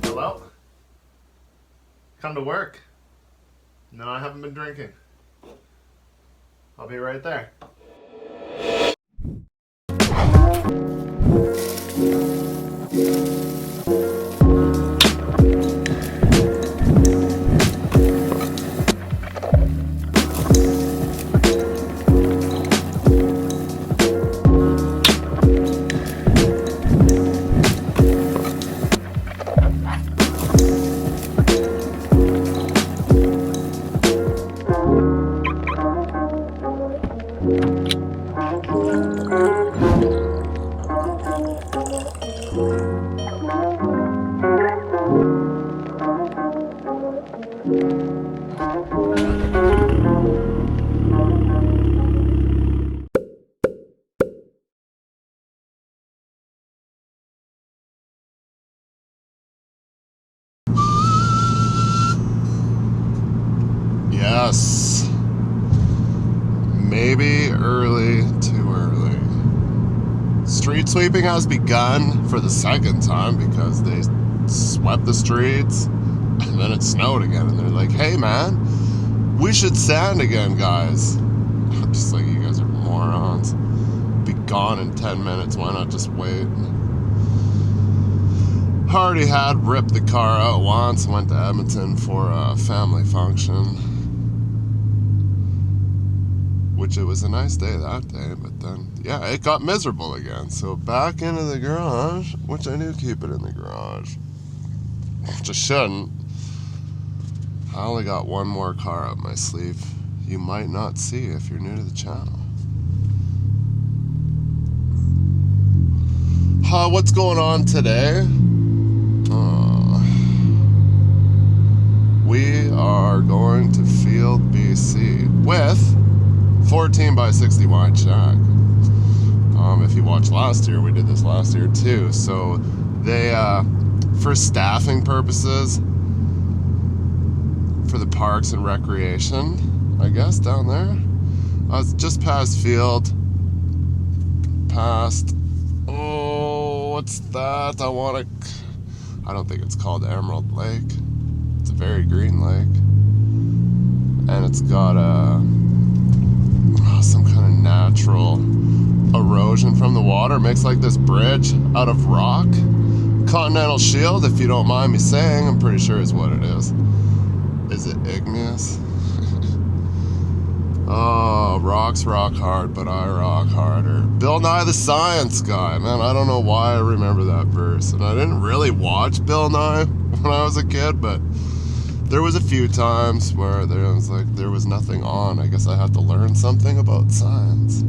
Hello? Come to work? No, I haven't been drinking. I'll be right there. Yes. Maybe early, too early. Street sweeping has begun for the second time because they swept the streets and then it snowed again. And they're like, hey man, we should sand again, guys. I'm just like, you guys are morons. Be gone in 10 minutes. Why not just wait? Already had ripped the car out once. Went to Edmonton for a family function. Which it was a nice day that day, but then, yeah, it got miserable again. So back into the garage, which I do keep it in the garage. Which I shouldn't. I only got one more car up my sleeve. You might not see if you're new to the channel. What's going on today? We are going to Field, BC with 14 by 60 wide shack. If you watched last year, we did this last year too. So they, for staffing purposes, for the parks and recreation, I guess, down there. I was just past Field, past, oh, what's that? I don't think it's called Emerald Lake. It's a very green lake. And it's got some kind of natural erosion from the water. Makes like this bridge out of rock. Continental Shield, if you don't mind me saying, I'm pretty sure is what it is. Is it igneous? Oh, rocks rock hard, but I rock harder. Bill Nye the Science Guy, man, I don't know why I remember that verse. And I didn't really watch Bill Nye when I was a kid, but there was a few times where there was nothing on. I guess I had to learn something about science.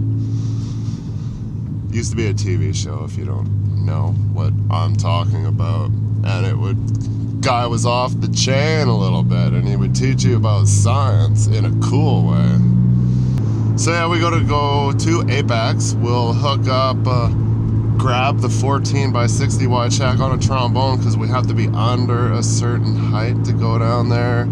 Used to be a TV show, if you don't know what I'm talking about. And guy was off the chain a little bit, and he would teach you about science in a cool way. So yeah, we gotta go to Apex. We'll hook up, grab the 14 by 60 wide shack on a trombone because we have to be under a certain height to go down there.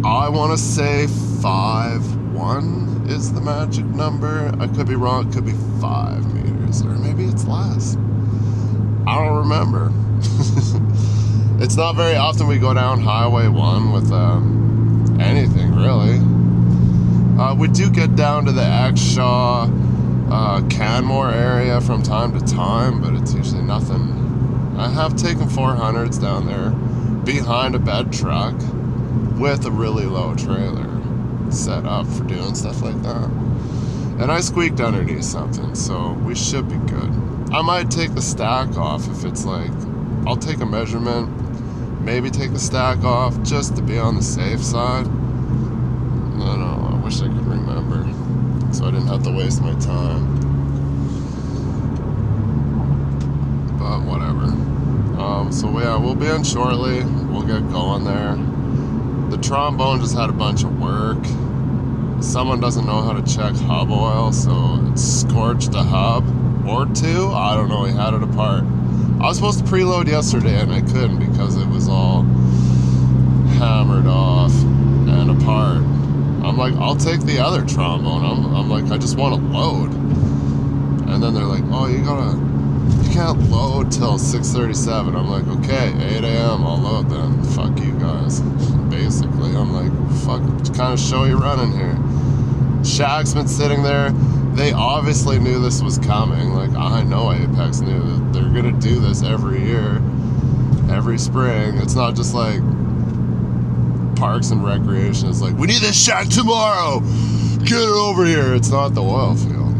I want to say 5'1" is the magic number. I could be wrong. It could be 5 meters, or maybe it's less. I don't remember. It's not very often we go down Highway 1 with anything, really. We do get down to the Exshaw, Canmore area from time to time, but it's usually nothing. I have taken 400s down there behind a bed truck with a really low trailer set up for doing stuff like that. And I squeaked underneath something, so we should be good. I might take the stack off if it's like, I'll take a measurement, maybe take the stack off just to be on the safe side. I don't know, I wish I could remember, so I didn't have to waste my time. But whatever. So yeah, we'll be in shortly. We'll get going there. The trombone just had a bunch of work. Someone doesn't know how to check hub oil, so it scorched a hub or two. I don't know, he had it apart. I was supposed to preload yesterday and I couldn't because it was all hammered off and apart. I'm like, I'll take the other trombone. I'm like, I just want to load. And then they're like, oh, you can't load till 6:37. I'm like, okay, 8 a.m. I'll load then. Fuck you guys. Basically, I'm like, fuck, what kind of show you running here? Shaq's been sitting there. They obviously knew this was coming. Like, I know Apex knew that they're gonna do this every year, every spring. It's not just like Parks and Recreation. It's like, we need this Shaq tomorrow. Get it over here. It's not the oil field.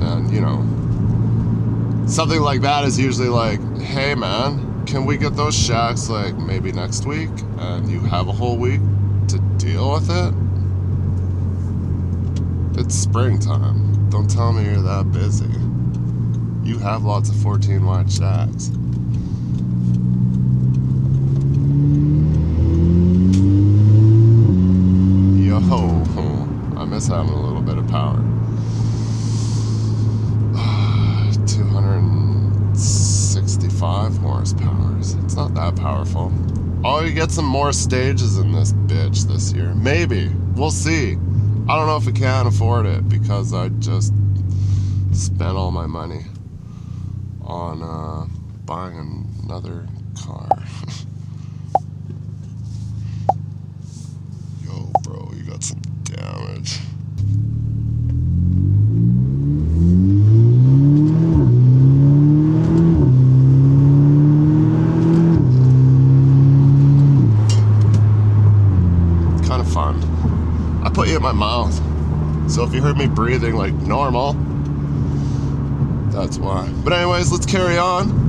And you know, something like that is usually like, hey man, can we get those Shaqs like maybe next week? And you have a whole week to deal with it. It's springtime. Don't tell me you're that busy. You have lots of 14 wide Shaqs. Yo, I miss having a little bit of power. 265 horsepower. It's not that powerful. Oh, you get some more stages in this bitch this year. Maybe. We'll see. I don't know if I can afford it because I just spent all my money on buying another car. Yo, bro, you got some damage. Put you in my mouth, so if you heard me breathing like normal, that's why. But anyways, let's carry on.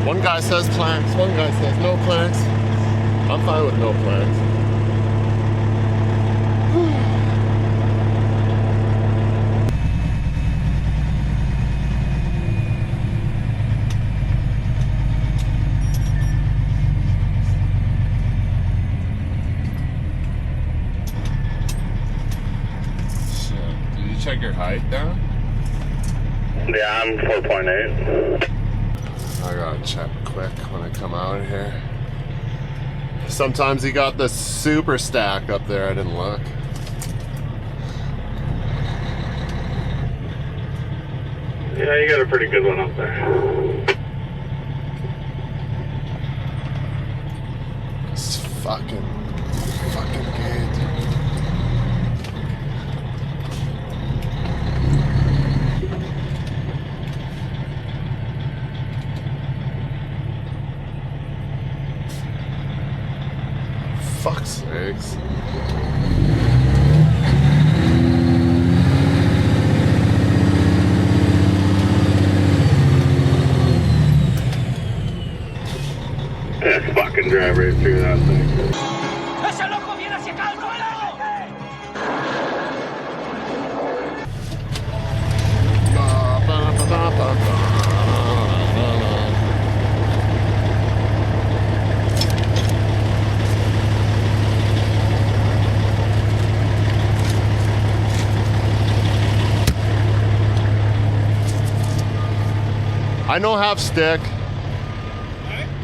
One guy says planks, one guy says no planks. I'm fine with no planks. Shit. Did you check your height down? Yeah, I'm 4.8. I gotta check quick when I come out of here. Sometimes he got the super stack up there, I didn't look. Yeah, you got a pretty good one up there. This fucking gate. Fuck's sakes. Yeah, fucking drive right through that thing. ¡Ese loco viene hacia acá, I know half stick.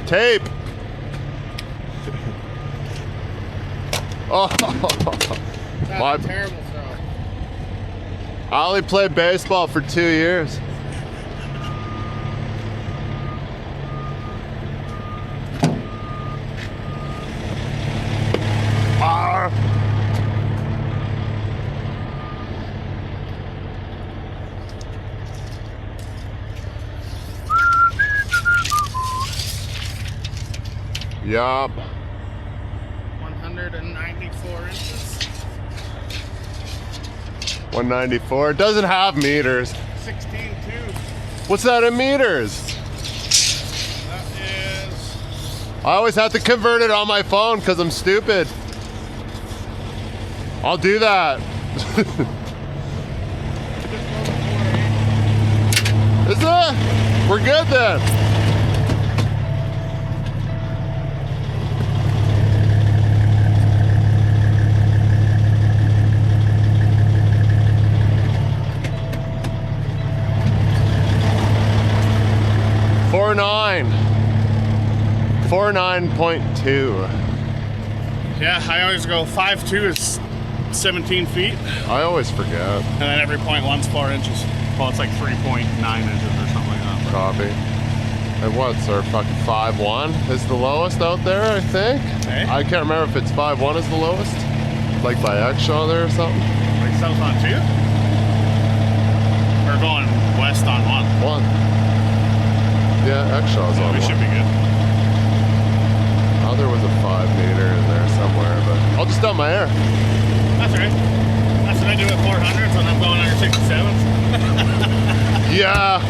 Tape. Oh, my Terrible throw. I only played baseball for 2 years. Ah. Yup. 194 inches. 194. It doesn't have meters. 16.2. What's that in meters? That is. I always have to convert it on my phone because I'm stupid. I'll do that. Is it? We're good then. Four 9.2. Yeah, I always go 5.2 is 17 feet, I always forget. and then every point one's 4 inches. Well, it's like 3.9 inches or something like that. Copy. And what's our fucking 5.1 is the lowest out there, I think. Okay. I can't remember if it's 5.1 is the lowest. Like by Exshaw there or something. Like south on 2? Or going west on 1? 1. Yeah, Exshaw's on We 1. should be good. Oh, there was a 5 meter in there somewhere, but I'll just dump my air. That's right. That's what I do at 400s when I'm going under 67s. Yeah.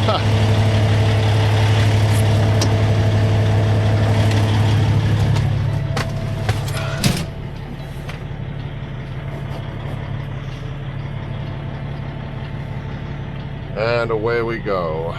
And away we go.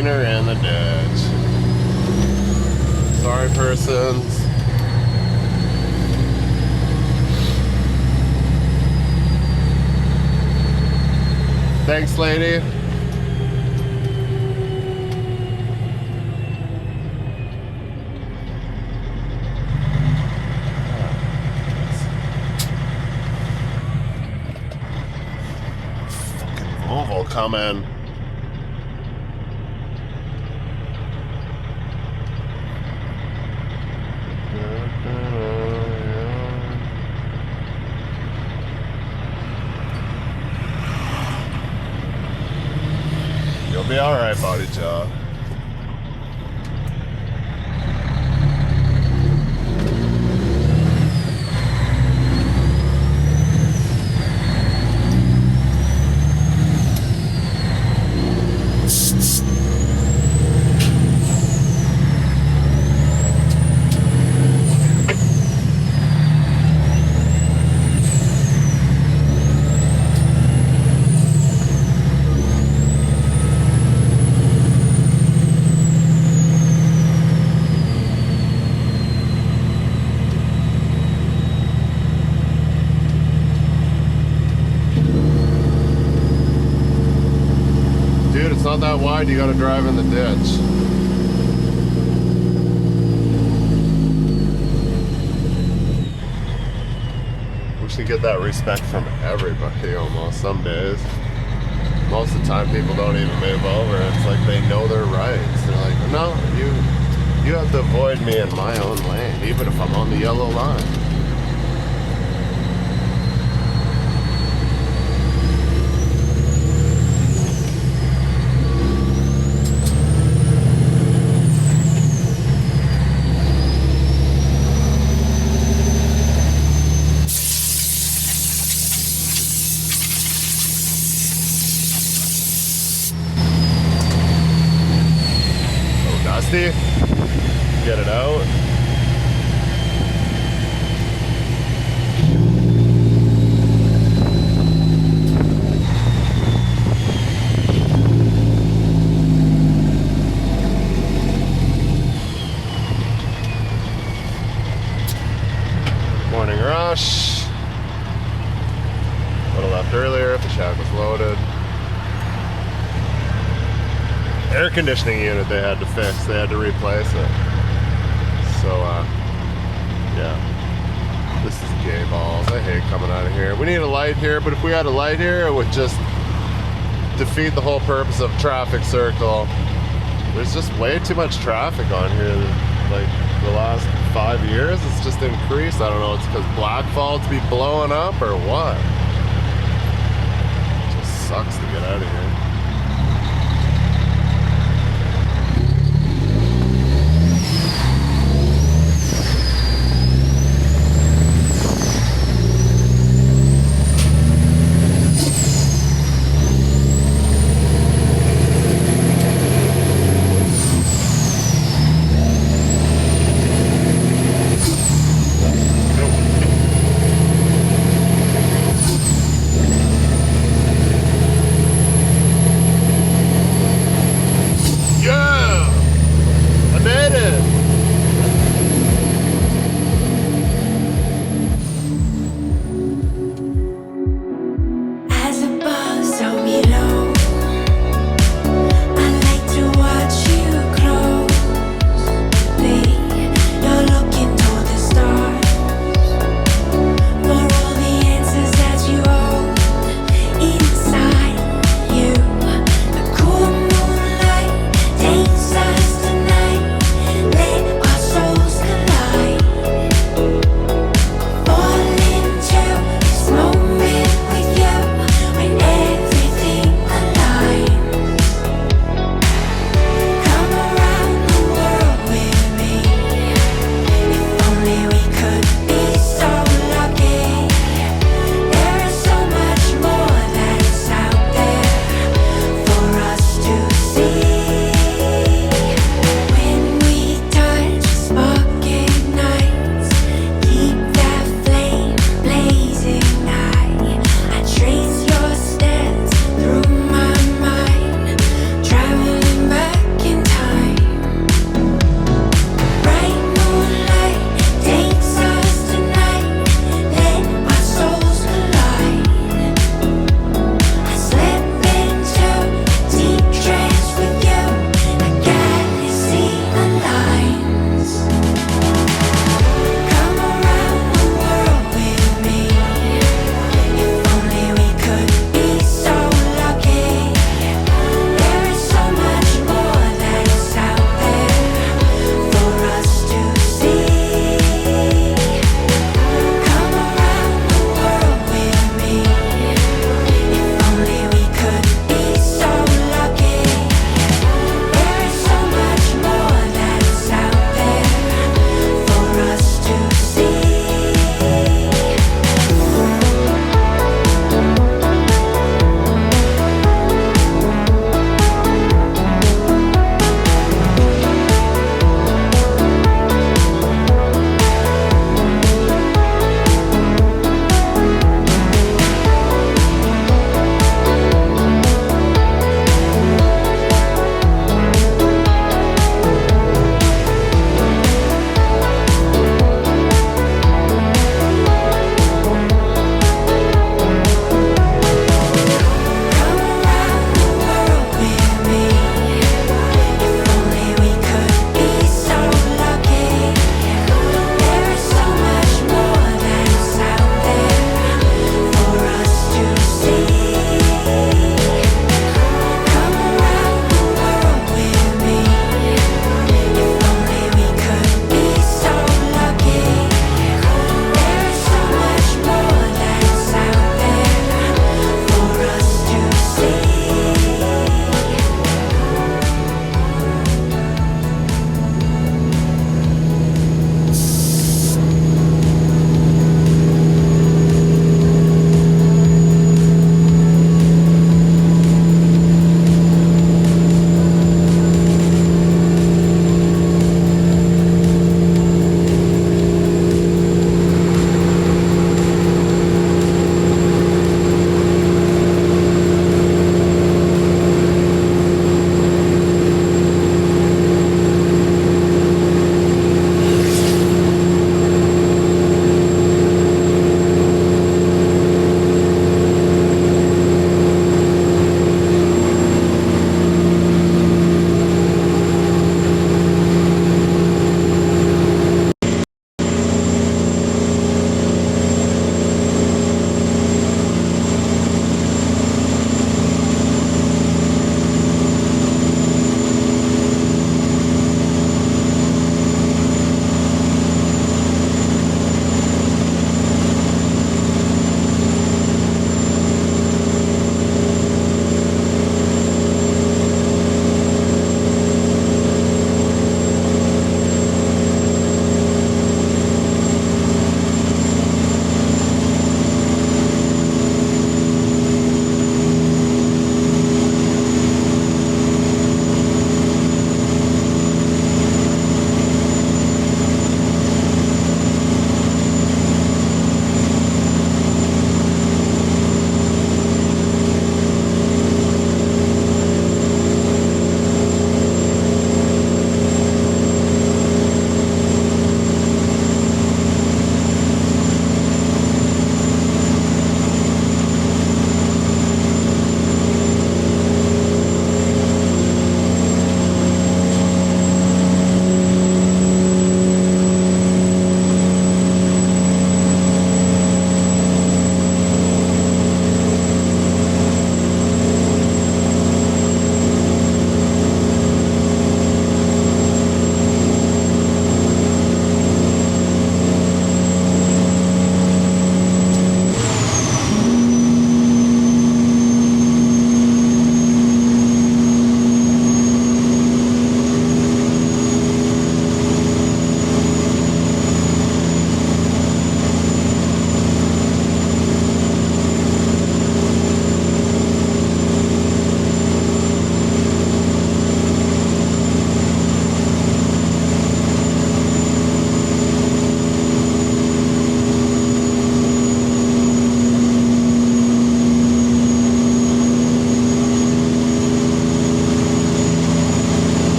In the ditch. Sorry, persons. Thanks, lady. Fucking Volvo coming. You'll be alright, Body Jaw. It's not that wide, you gotta drive in the ditch. We should get that respect from everybody almost some days. Most of the time people don't even move over. It's like they know their rights. They're like, no, you have to avoid me in my own lane, even if I'm on the yellow line. Get it out. Morning rush. Would have left earlier if the shack was loaded. Air conditioning unit they had to fix. They had to replace it. So, yeah. This is gay balls. I hate coming out of here. We need a light here, but if we had a light here, it would just defeat the whole purpose of traffic circle. There's just way too much traffic on here. Like, the last 5 years, it's just increased. I don't know, it's because Blackfall's be blowing up or what? It just sucks to get out of here.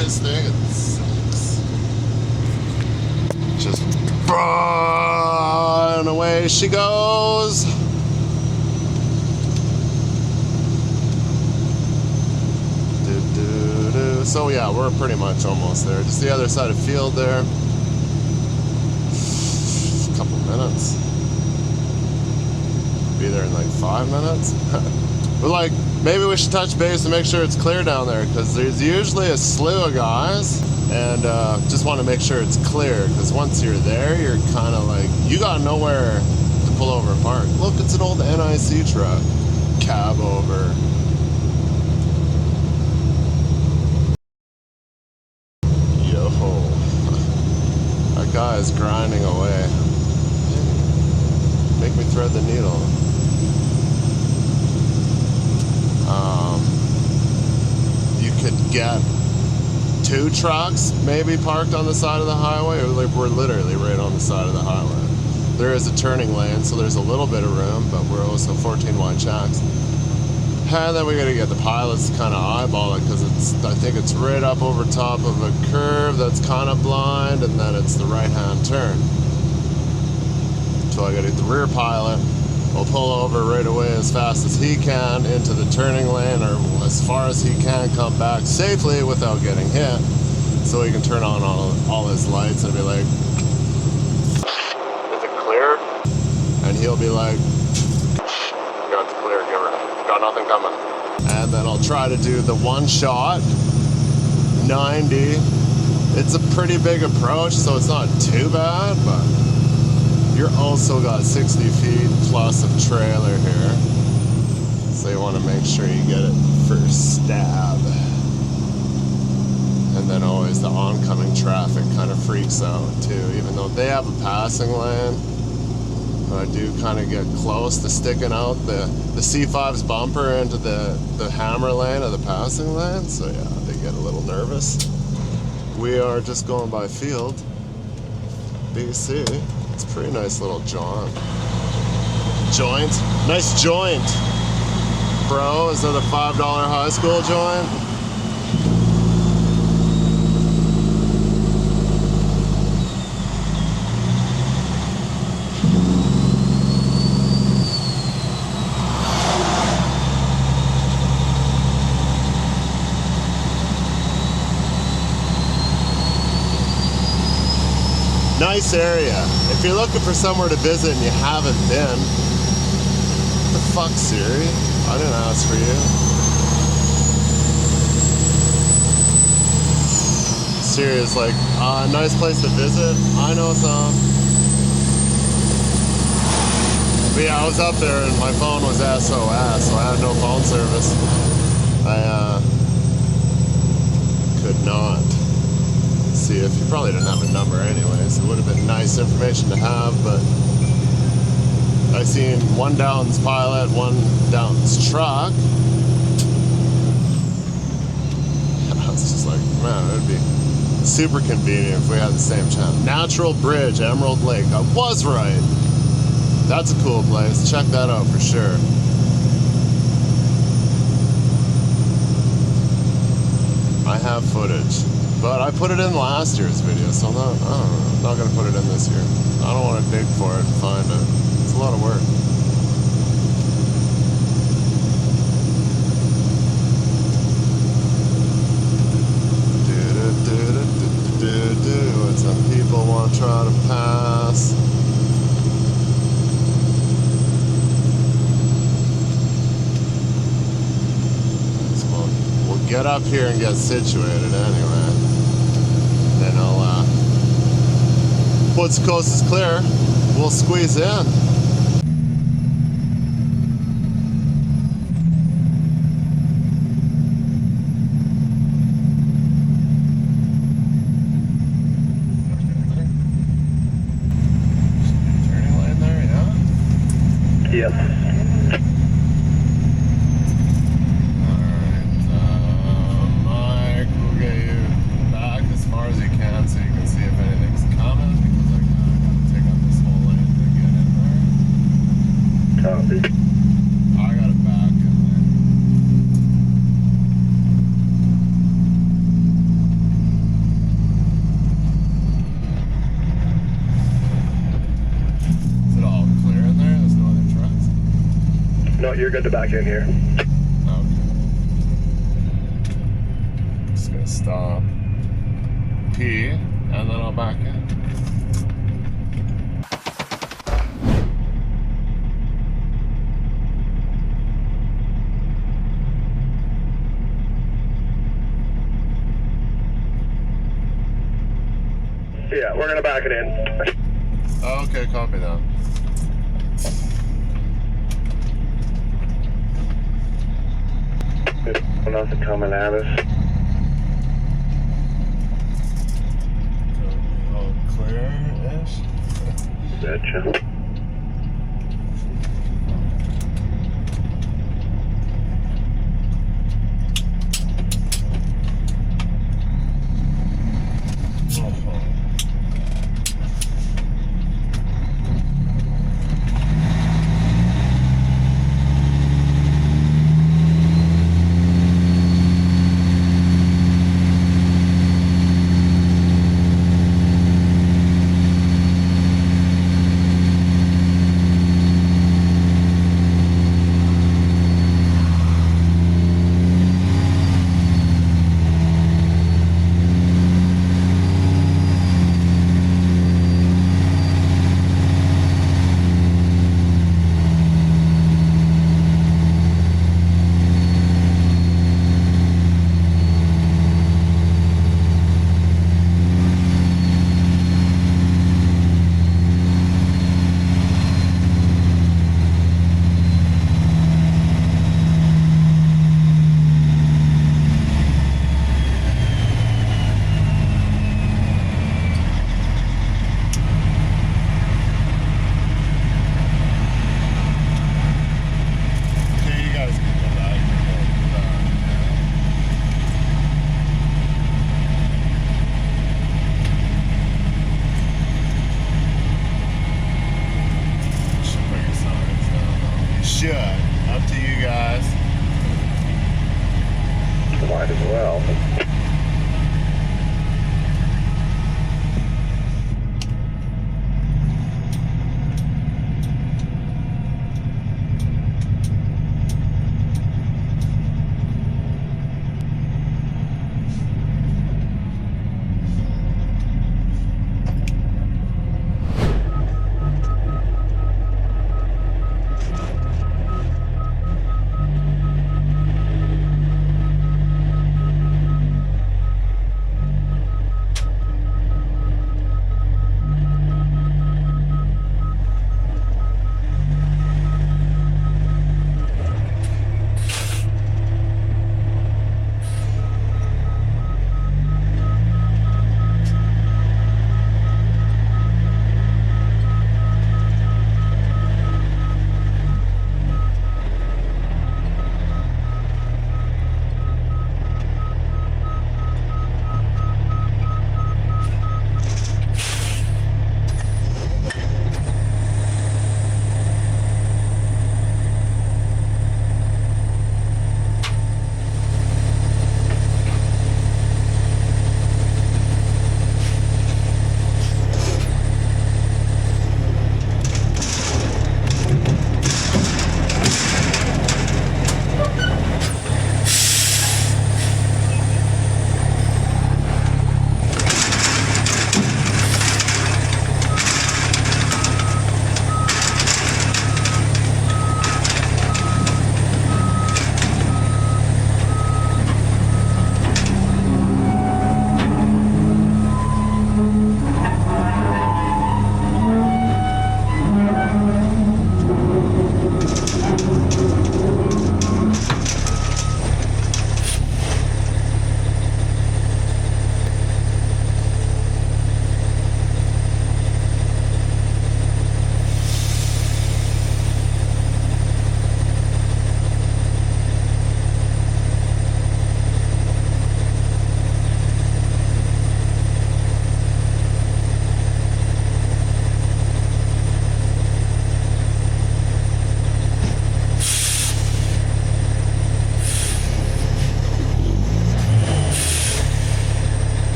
this thing, it sucks. Just run away she goes. So yeah, we're pretty much almost there. Just the other side of the field there. A couple minutes. Be there in like 5 minutes. We're like, maybe we should touch base and make sure it's clear down there, because there's usually a slew of guys, and just want to make sure it's clear, because once you're there, you're kind of like, you got nowhere to pull over and park. Look, it's an old NIC truck. Cab over. That guy is grinding away. Make me thread the needle. You could get 2 trucks maybe parked on the side of the highway, or we're literally right on the side of the highway. There is a turning lane, so there's a little bit of room, but we're also 14 wide tracks. And then we gotta get the pilots to kind of eyeball it, because I think it's right up over top of a curve that's kind of blind, and then it's the right-hand turn. So I gotta get the rear pilot. We'll pull over right away as fast as he can into the turning lane, or as far as he can come back safely without getting hit, so he can turn on all his lights and be like, "Is it clear?" And he'll be like, "Got the clear, giver. Got nothing coming." And then I'll try to do the one shot 90. It's a pretty big approach, so it's not too bad, but you're also got 60 feet plus of trailer here, so you want to make sure you get it first stab. And then always the oncoming traffic kind of freaks out too, even though they have a passing lane. I do kind of get close to sticking out the C5's bumper into the hammer lane of the passing lane, so yeah, they get a little nervous. We are just going by field, BC. It's a pretty nice little joint. Nice joint, bro. Is that a $5 high school joint? Nice area. If you're looking for somewhere to visit and you haven't been, what the fuck, Siri? I didn't ask for you. Siri is like, nice place to visit. I know some. But yeah, I was up there and my phone was SOS, so I had no phone service. I could not see if you probably didn't have a number anyways. It would have been nice information to have, but I seen one Downs pilot, one Downs truck. I was just like, man, it would be super convenient if we had the same channel. Natural Bridge, Emerald Lake. I was right. That's a cool place. Check that out for sure. I have footage, but I put it in last year's video, so I'm not gonna put it in this year. I don't want to dig for it and find it. It's a lot of work. And some people want to try to pass. We'll get up here and get situated anyway. Then I'll, once the coast is clear, we'll squeeze in. Turning lane there, yeah? Yes. I got it back in you're good to back in here. Okay. Just gonna stop, pee, and then I'll back in. Yeah, we're gonna back it in. Okay, copy that. Nothing coming at us. All clear-ish. Betcha.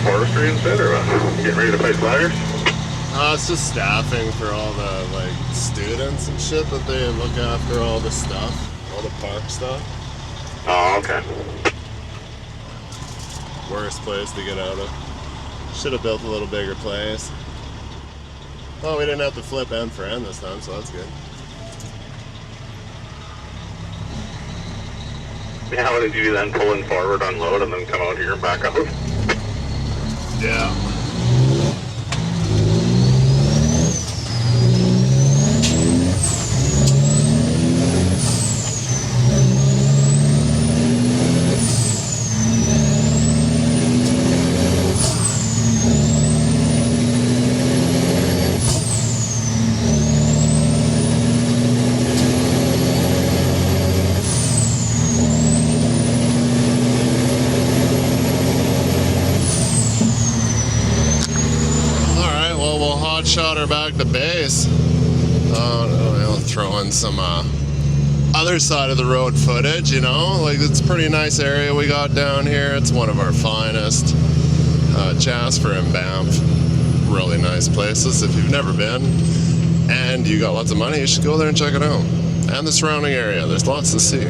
forestry instead, or what? Getting ready to play sliders? It's just staffing for all the like students and shit that they look after all the stuff, all the park stuff. Oh, okay. Worst place to get out of. Should have built a little bigger place. Well, we didn't have to flip end for end this time, so that's good. Yeah, what did you then pull in forward, unload, and then come out here and back out? Yeah. Shot her back to base. I'll throw in some other side of the road footage, you know, like it's a pretty nice area we got down here. It's one of our finest. Jasper and Banff, really nice places. If you've never been and you got lots of money, you should go there and check it out. And the surrounding area, there's lots to see.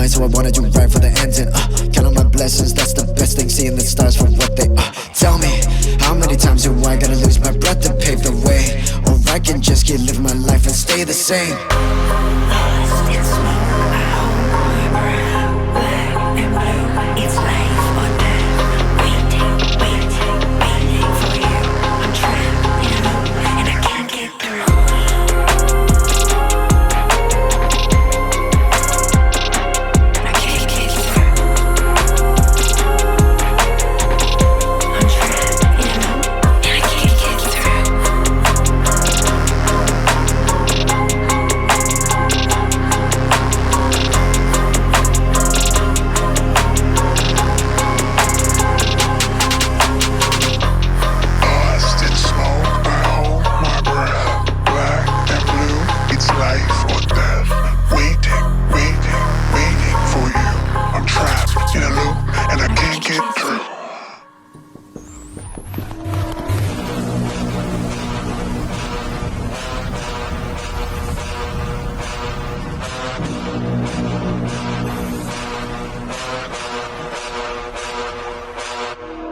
So I wanna do right for the ending. Count on my blessings, that's the best thing. Seeing the stars for what they tell me, how many times do I gotta lose my breath to pave the way? Or I can just keep living my life and stay the same. Lost in smoke, I hold my breath. Black and blue, it's life or death. Waiting, waiting, waiting for you. I'm trapped in a loop and I can't get through.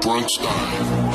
Brunch time.